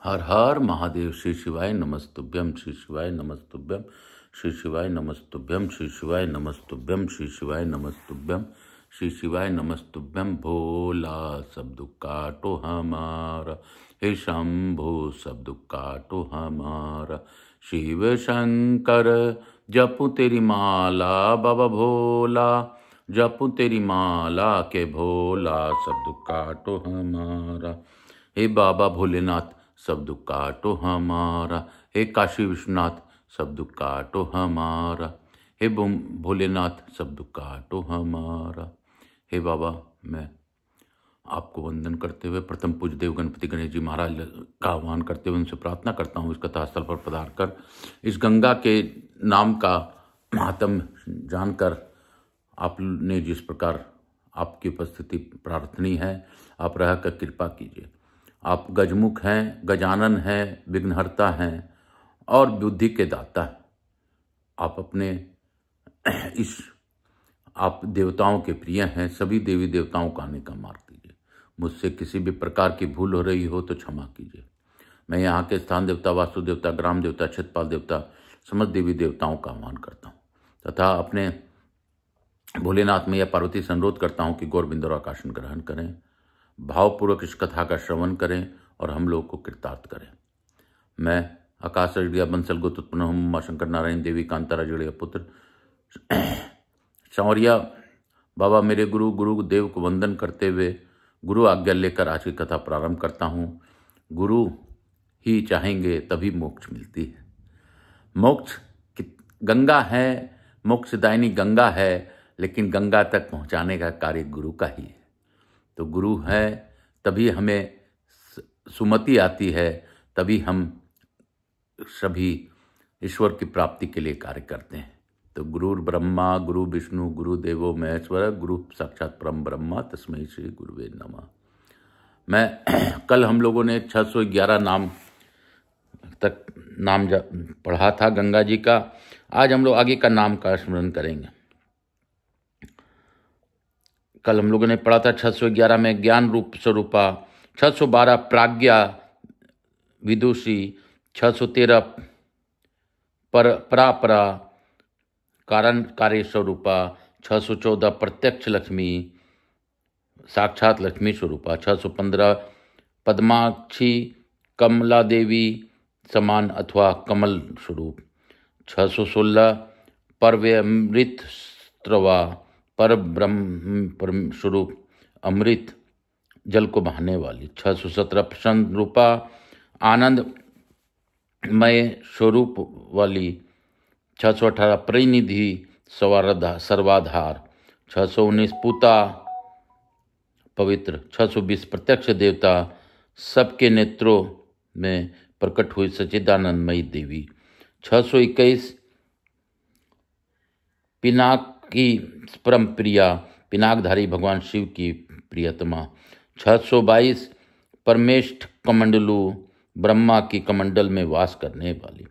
हर हर महादेव। श्री शिवाय नमस्तुभ्यम, श्री शिवाय नमस्तुभ्यम, श्री शिवाय नमस्तुभ्यम, श्री शिवाय नमस्तुभ्यम, श्री शिवाय नमस्तुभ्यम, श्री शिवाय नमस्तुभ्यम। भोला सब दुख काटो हमारा, हे शंभो सब दुख काटो हमारा। शिव शंकर जपू तेरी माला, बाबा भोला जपू तेरी माला के भोला सब दुख काटो हमारा। हे बाबा भोलेनाथ सब दुख काटो हमारा, हे काशी विश्वनाथ सब दुख काटो हमारा, हे भोलेनाथ सब दुख काटो हमारा। हे बाबा, मैं आपको वंदन करते हुए प्रथम पूज्य देव गणपति गणेश जी महाराज का आह्वान करते हुए उनसे प्रार्थना करता हूँ, इस कथास्थल पर पधार कर इस गंगा के नाम का महात्म जानकर आपने जिस प्रकार आपकी उपस्थिति प्रार्थनीय है, आप रह कर कृपा कीजिए। आप गजमुख हैं, गजानन हैं, विघ्नहर्ता हैं और बुद्धि के दाता हैं। आप अपने आप देवताओं के प्रिय हैं। सभी देवी देवताओं का आने का मार्ग दीजिए। मुझसे किसी भी प्रकार की भूल हो रही हो तो क्षमा कीजिए। मैं यहाँ के स्थान देवता, वास्तु देवता, ग्राम देवता, क्षेत्रपाल देवता, समस्त देवी देवताओं का आह्वान करता हूँ तथा अपने भोलेनाथ मैया पार्वती से अनुरोध करता हूँ कि गौर बिंदुराकाशन ग्रहण करें, भावपूर्वक इस कथा का श्रवण करें और हम लोग को कृतार्थ करें। मैं आकाश जड़िया बंसल गोत उत्पन्न हूँ, माँ शंकर नारायण देवी कांतारा जड़िया पुत्र संवरिया बाबा मेरे गुरु देव को वंदन करते हुए गुरु आज्ञा लेकर आज की कथा प्रारंभ करता हूँ। गुरु ही चाहेंगे तभी मोक्ष मिलती है। मोक्ष गंगा है, मोक्षदायिनी गंगा है, लेकिन गंगा तक पहुँचाने का कार्य गुरु का ही है। तो गुरु है तभी हमें सुमति आती है, तभी हम सभी ईश्वर की प्राप्ति के लिए कार्य करते हैं। तो गुरुर ब्रह्मा गुरु विष्णु गुरु देवो महेश्वर गुरु साक्षात परम ब्रह्मा तस्मै श्री गुरुवे नमः। मैं कल हम लोगों ने 611 नाम तक पढ़ा था गंगा जी का। आज हम लोग आगे का नाम का स्मरण करेंगे। कल हम लोगों ने पढ़ा था 611 में ज्ञान रूप स्वरूपा, 612 प्राज्ञा विदुषी, 613 परापरा कारण कार्य स्वरूपा, 614 प्रत्यक्ष लक्ष्मी साक्षात लक्ष्मी स्वरूपा, 615 पद्माक्षी कमला देवी समान अथवा कमल स्वरूप, 616 परव्यमृत स्त्रवा पर ब्रह्म स्वरूप अमृत जल को बहाने वाली, 617 प्रसन्न रूपा आनंदमय स्वरूप वाली, 618 परिनिधि सर्वाधार, 619 पूता पवित्र, 620 प्रत्यक्ष देवता सबके नेत्रों में प्रकट हुई सच्चिदानंदमयी देवी, 621 पिनाक की परम प्रिया पिनाकधारी भगवान शिव की प्रियतमा, 622 परमेष्ठ कमंडलू ब्रह्मा की कमंडल में वास करने वाली,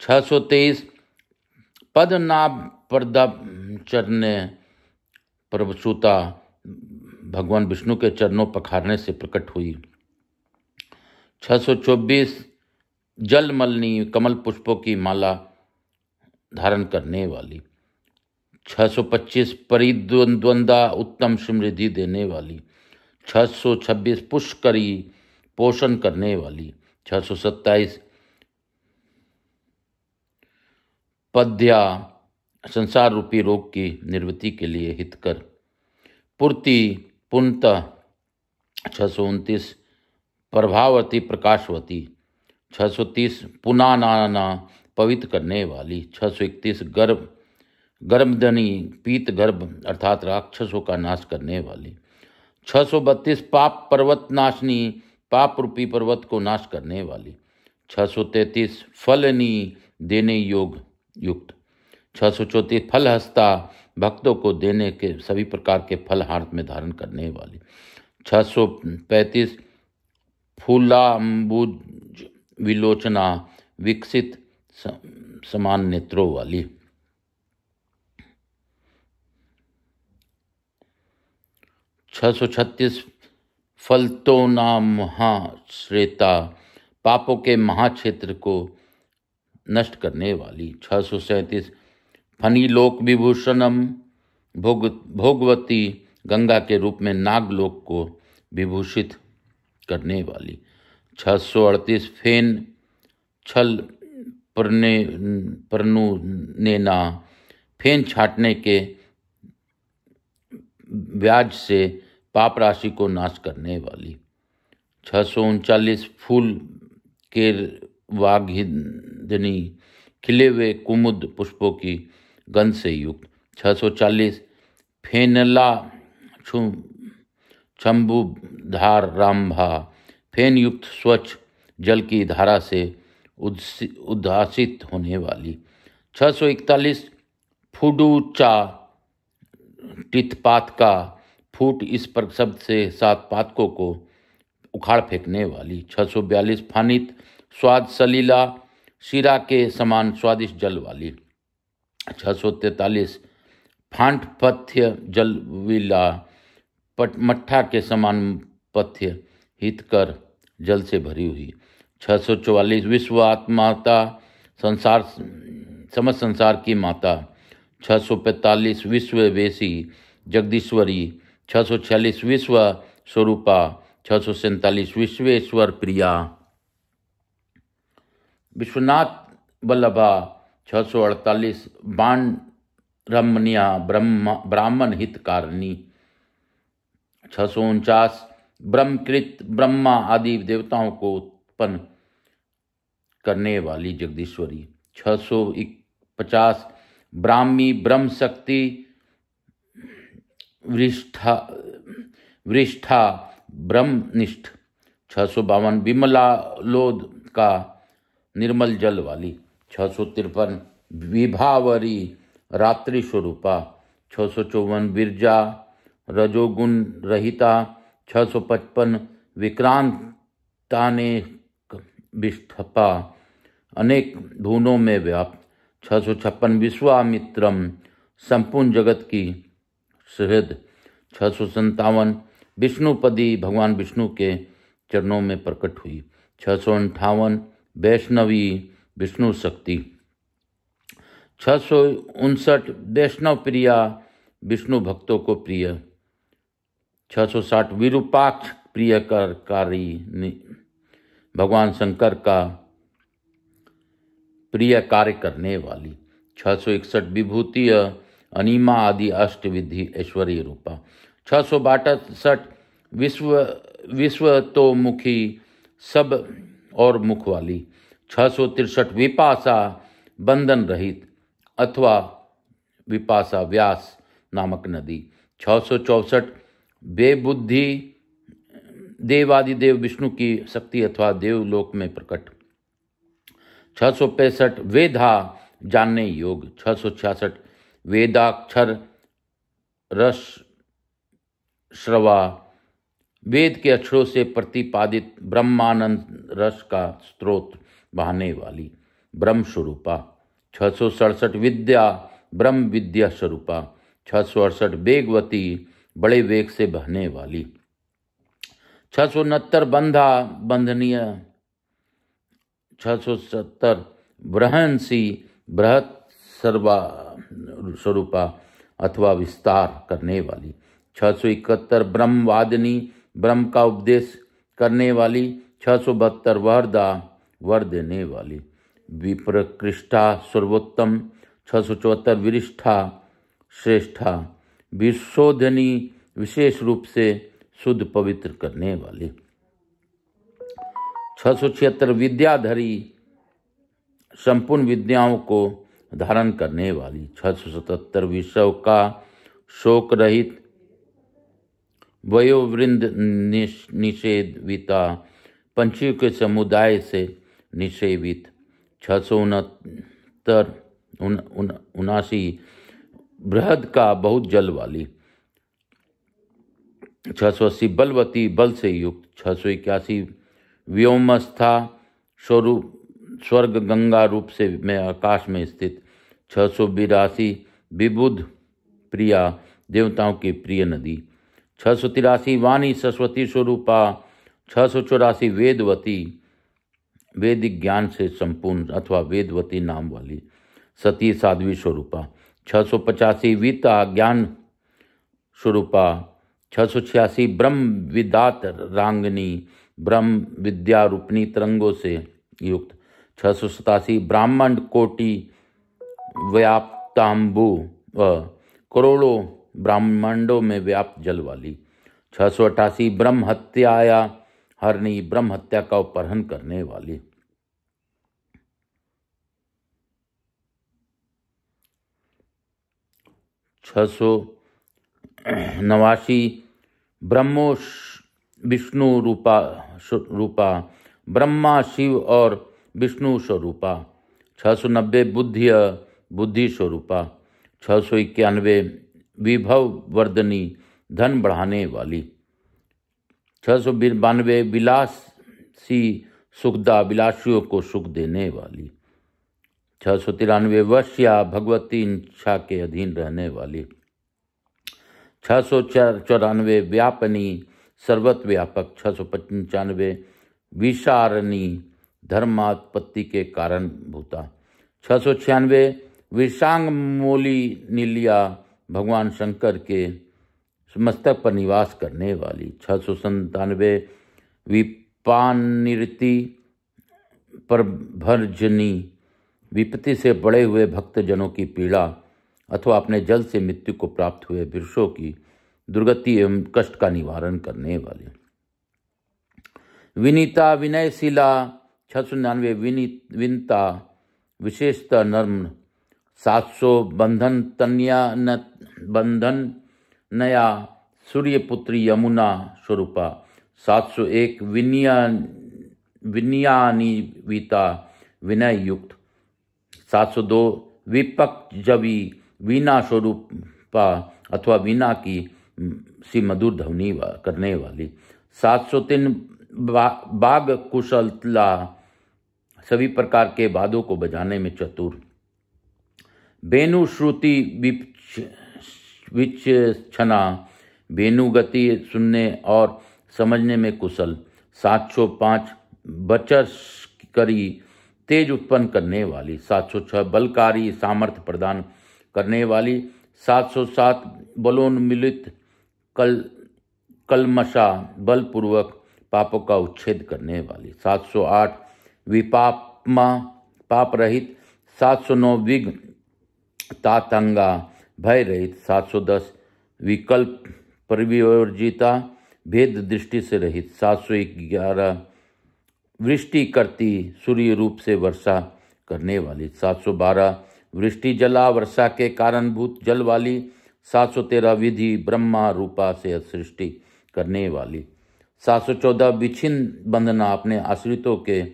623 पद्मनाभ पर्दा चरने प्रभुसुता भगवान विष्णु के चरणों पखारने से प्रकट हुई, 624 जलमलनी कमल पुष्पों की माला धारण करने वाली, 625 परिद्वंद्वंदा उत्तम समृद्धि देने वाली, 626 पुष्करी पोषण करने वाली, 627 पद्या संसार रूपी रोग की निवृत्ति के लिए हितकर पूर्ति पुण्यतः, 629 प्रभावती प्रकाशवती, 630 पुनाना पवित्र करने वाली, 631 गर्भधनी पीत गर्भ अर्थात राक्षसों का नाश करने वाली, 632 पाप पर्वत नाशनी पाप रूपी पर्वत को नाश करने वाली, 633 फलनी देने योग युक्त, 634 फलहस्ता भक्तों को देने के सभी प्रकार के फल हाथ में धारण करने वाली, 635 फूलाम्बुज विलोचना विकसित समान नेत्रों वाली, 636 फलतोना महाश्रेता पापों के महाक्षेत्र को नष्ट करने वाली। 637 फनी लोक विभूषणम भोगवती गंगा के रूप में नागलोक को विभूषित करने वाली। 638 फेन छल परनुनेना फेन छाटने के ब्याज से पाप राशि को नाश करने वाली। 639 फूल के वाघिनी खिले हुए कुमुद पुष्पों की गंध से युक्त। 640 फेनला शंभुधार रामभा फेन युक्त स्वच्छ जल की धारा से उद्भासित होने वाली। 641 फुडूचा टितपात का फूट इस पर शब्द से 7 पातकों को उखाड़ फेंकने वाली। 642 फानित स्वाद सलीला शीरा के समान स्वादिष्ट जल वाली। 643 फांट पथ्य जलविला मट्ठा के समान पथ्य हितकर जल से भरी हुई। 644 विश्व आत्माता संसार समस्त संसार की माता। 645 विश्व वेशी जगदीश्वरी। 646 विश्व स्वरूपा। 647 विश्वेश्वर प्रिया विश्वनाथ वल्लभा। 648 बाण रमनिया ब्राह्मण हितकारिणी। 649 ब्रह्मकृत ब्रह्मा आदि देवताओं को उत्पन्न करने वाली जगदीश्वरी। 650 ब्राह्मी ब्रह्म शक्ति वृष्ठा ब्रह्मनिष्ठ। 652 विमलालोद का निर्मल जल वाली। 653 विभावरी रात्रि स्वरूपा। 654 विरजा रजोगुण रहिता। 655 विक्रांताने विष्ठपा अनेक भुवनों में व्याप्त। 656 विश्वामित्रम संपूर्ण जगत की सुहृद। 657 विष्णुपदी भगवान विष्णु के चरणों में प्रकट हुई। 658 वैष्णवी विष्णु शक्ति। 659 वैष्णव प्रिया विष्णु भक्तों को प्रिय। 660 विरूपाक्ष प्रियकारी भगवान शंकर का प्रिय कार्य करने वाली। 661 विभूतीय अनिमा आदि अष्टविधि ऐश्वर्य रूपा। 662 विश्वतोमुखी सब और मुख वाली। 663 विपासा बंधन रहित अथवा विपासा व्यास नामक नदी। 664 बेबुद्धि देवादिदेव विष्णु की शक्ति अथवा देवलोक में प्रकट। 665 वेदा जानने योग। 666 वेदाक्षर रस श्रवा वेद के अक्षरों से प्रतिपादित ब्रह्मानंद रस का स्रोत बहाने वाली ब्रह्म स्वरूपा। 667 विद्या ब्रह्म विद्या स्वरूपा। 668 वेगवती बड़े वेग से बहने वाली। 669 बंधा बंधनीय। 670 बृहंसी बृहत सर्वा स्वरूपा अथवा विस्तार करने वाली। 671 ब्रह्मवादिनी ब्रह्म का उपदेश करने वाली। 672 वरदा वर देने वाली विप्रकृष्टा सर्वोत्तम। 674 विरिष्ठा श्रेष्ठा विशोधनी विशेष रूप से शुद्ध पवित्र करने वाली। 676 विद्याधरी संपूर्ण विद्याओं को धारण करने वाली। 677 विश्व का शोक रहित वयोवृंद निषेविता पंछियों के समुदाय से निषेवित। 669 बृहद का बहुत जल वाली। 680 बलवती बल से युक्त। 681 व्योमस्था स्वरूप स्वर्ग गंगा रूप से में आकाश में स्थित। 682 विबुध प्रिया देवताओं की प्रिय नदी। 683 वाणी सरस्वती स्वरूपा। 684 वेदवती वैदिक ज्ञान से संपूर्ण अथवा वेदवती नाम वाली सती साध्वी स्वरूपा। 685 वीता ज्ञान स्वरूपा। 686 ब्रह्म विदात रांगनी ब्रह्म विद्या रूपनी तरंगों से युक्त। 687 ब्राह्मण कोटि व्याप्तांबु व करोड़ों ब्रह्मांडों में व्याप्त जल वाली। 688 ब्रह्म हत्याया हरणी ब्रह्म हत्या का अपहरण करने वाली। 689 ब्रह्मो विष्णु रूपा ब्रह्मा शिव और विष्णु स्वरूपा। 690 बुद्धि स्वरूपा। 691 विभव वर्धनी धन बढ़ाने वाली। 692 विलासी सुखदा विलासियों को सुख देने वाली। 693 वश्या भगवती इच्छा के अधीन रहने वाली। 694 व्यापनी सर्वत्र व्यापक। 695 विशारणी धर्मात्पत्ति के कारण भूता। 696 विषांग मूली नीलिया भगवान शंकर के मस्तक पर निवास करने वाली। 697 विपानिरति परभर्जनी विपत्ति से बड़े हुए भक्तजनों की पीड़ा अथवा अपने जल से मृत्यु को प्राप्त हुए पुरुषों की दुर्गति एवं कष्ट का निवारण करने वाली। विनीता विनयशीला। 699 विनता विशेषतः नर्म। 700 बंधन नया सूर्यपुत्री यमुना स्वरूपा। 701 विनयान्विता विनय युक्त। 702 विपक जवी वीणा स्वरूपा अथवा वीणा की सी मधुर ध्वनि करने वाली। 703 बाग कुशलता सभी प्रकार के वाद्यों को बजाने में चतुर। वेणु श्रुति विचक्षणा वेणु गति सुनने और समझने में कुशल। 705 बचस करी तेज उत्पन्न करने वाली। 706 बलकारी सामर्थ्य प्रदान करने वाली। 707 बलोन्मिलित कलमशा बलपूर्वक पापों का उच्छेद करने वाली। 708 विपापमा पाप रहित। 709 विघ्न तातंगा भय रहित। 710 विकल्प परिवर्जिता भेद दृष्टि से रहित। 711 वृष्टि करती सूर्य रूप से वर्षा करने वाली। 712 वृष्टि जला वर्षा के कारणभूत जल वाली। 713 विधि ब्रह्मा रूपा से सृष्टि करने वाली। 714 विच्छिन्न बंधना अपने आश्रितों के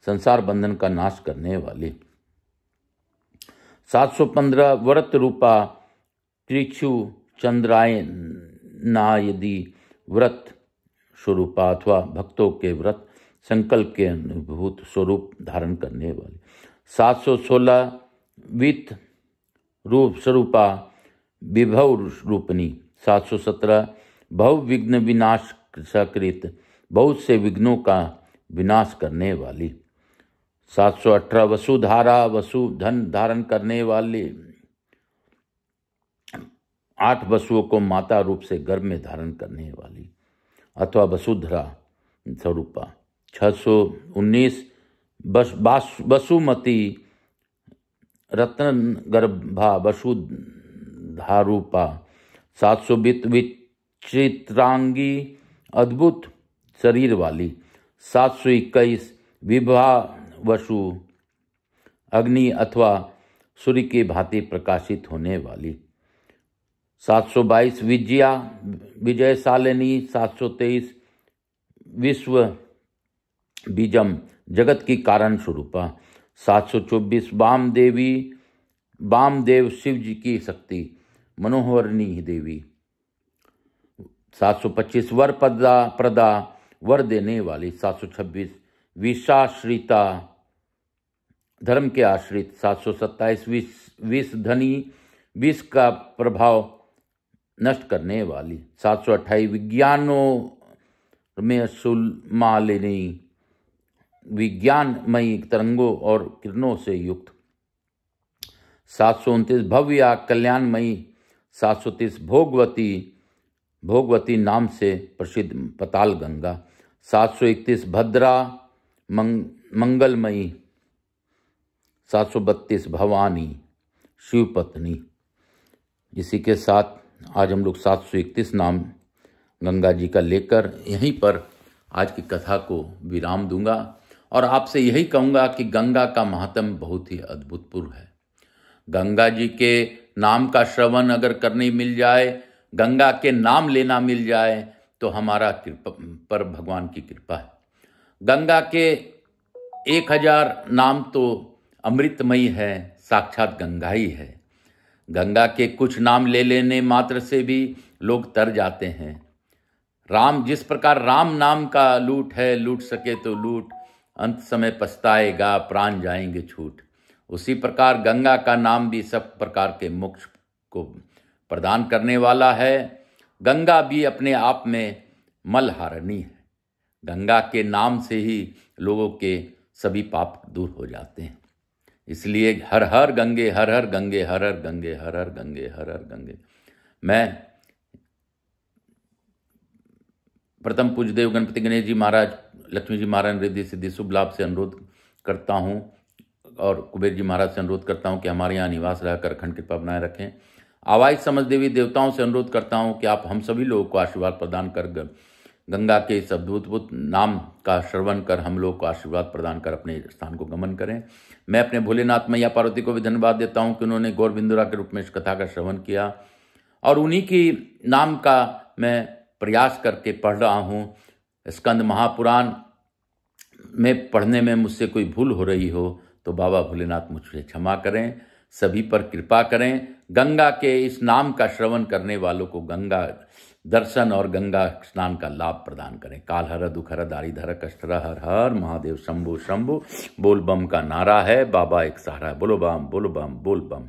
संसार बंधन का नाश करने वाली। 715 व्रत रूपा त्रिक्षु चंद्रायनायदि व्रत स्वरूपा अथवा भक्तों के व्रत संकल्प के अनुभूत स्वरूप धारण करने वाली। 716 वित्त रूप स्वरूपा विभव रूपनी। 717 भव विघ्न विनाश सकृत बहुत से विघ्नों का विनाश करने वाली। 718 वसुधारा वसु धन धारण करने वाली। 8 वसुओं को माता रूप से गर्भ में धारण करने वाली अथवा वसुधरा स्वरूपा। 619 वसुमती रत्न गर्भा वसुधारूपा। 720 विचित्रांगी अद्भुत शरीर वाली। 721 विभा वसु अग्नि अथवा सूर्य की भांति प्रकाशित होने वाली। 722 विजयशालिनी। 723 विश्व बीजम जगत की कारण स्वरूपा। 724 वामदेव शिव जी की शक्ति मनोहरणी देवी। 725 वर प्रदा वर देने वाली। 726 विषाश्रिता धर्म के आश्रित। 727 विष धनी विष का प्रभाव नष्ट करने वाली। 728 विज्ञानों में सुलमालिनी विज्ञानमयी तरंगों और किरणों से युक्त। 729 भव्य कल्याणमयी। 730 भोगवती नाम से प्रसिद्ध पताल गंगा। 731 भद्रा मंगलमयी। 732 भवानी शिव पत्नी। इसी के साथ आज हम लोग 731 नाम गंगा जी का लेकर यहीं पर आज की कथा को विराम दूंगा और आपसे यही कहूँगा कि गंगा का महात्म्य बहुत ही अद्भुतपूर्ण है। गंगा जी के नाम का श्रवण अगर करने मिल जाए, गंगा के नाम लेना मिल जाए तो हमारा कृपा पर भगवान की कृपा है। गंगा के 1000 नाम तो अमृतमयी है, साक्षात गंगा ही है। गंगा के कुछ नाम ले लेने मात्र से भी लोग तर जाते हैं। राम जिस प्रकार राम नाम का लूट है, लूट सके तो लूट, अंत समय पछताएगा, प्राण जाएंगे छूट। उसी प्रकार गंगा का नाम भी सब प्रकार के मोक्ष को प्रदान करने वाला है। गंगा भी अपने आप में मलहारिणी है। गंगा के नाम से ही लोगों के सभी पाप दूर हो जाते हैं। इसलिए हर हर गंगे, हर हर गंगे, हर हर गंगे, हर हर गंगे, हर हर गंगे। मैं प्रथम पूज्यदेव गणपति गणेश जी महाराज, लक्ष्मी जी महाराज रिद्धि सिद्धि शुभ लाभ से अनुरोध करता हूँ और कुबेर जी महाराज से अनुरोध करता हूँ कि हमारे यहाँ निवास रहकर अखंड कृपा बनाए रखें। आवाज समझ देवी देवताओं से अनुरोध करता हूँ कि आप हम सभी लोगों को आशीर्वाद प्रदान कर गंगा के इस अद्भुत नाम का श्रवण कर हम लोग को आशीर्वाद प्रदान कर अपने स्थान को गमन करें। मैं अपने भोलेनाथ मैया पार्वती को भी धन्यवाद देता हूँ कि उन्होंने गौर बिंदुरा के रूप में इस कथा का श्रवण किया और उन्हीं की नाम का मैं प्रयास करके पढ़ रहा हूँ। स्कंद महापुराण में पढ़ने में मुझसे कोई भूल हो रही हो तो बाबा भोलेनाथ मुझसे क्षमा करें, सभी पर कृपा करें। गंगा के इस नाम का श्रवण करने वालों को गंगा दर्शन और गंगा स्नान का लाभ प्रदान करें। काल हर दुख हर दारी धर कष्ट हर हर महादेव शंभु शंभु। बोल बम का नारा है, बाबा एक सहारा है। बोलो बम बोल बम बोल बम।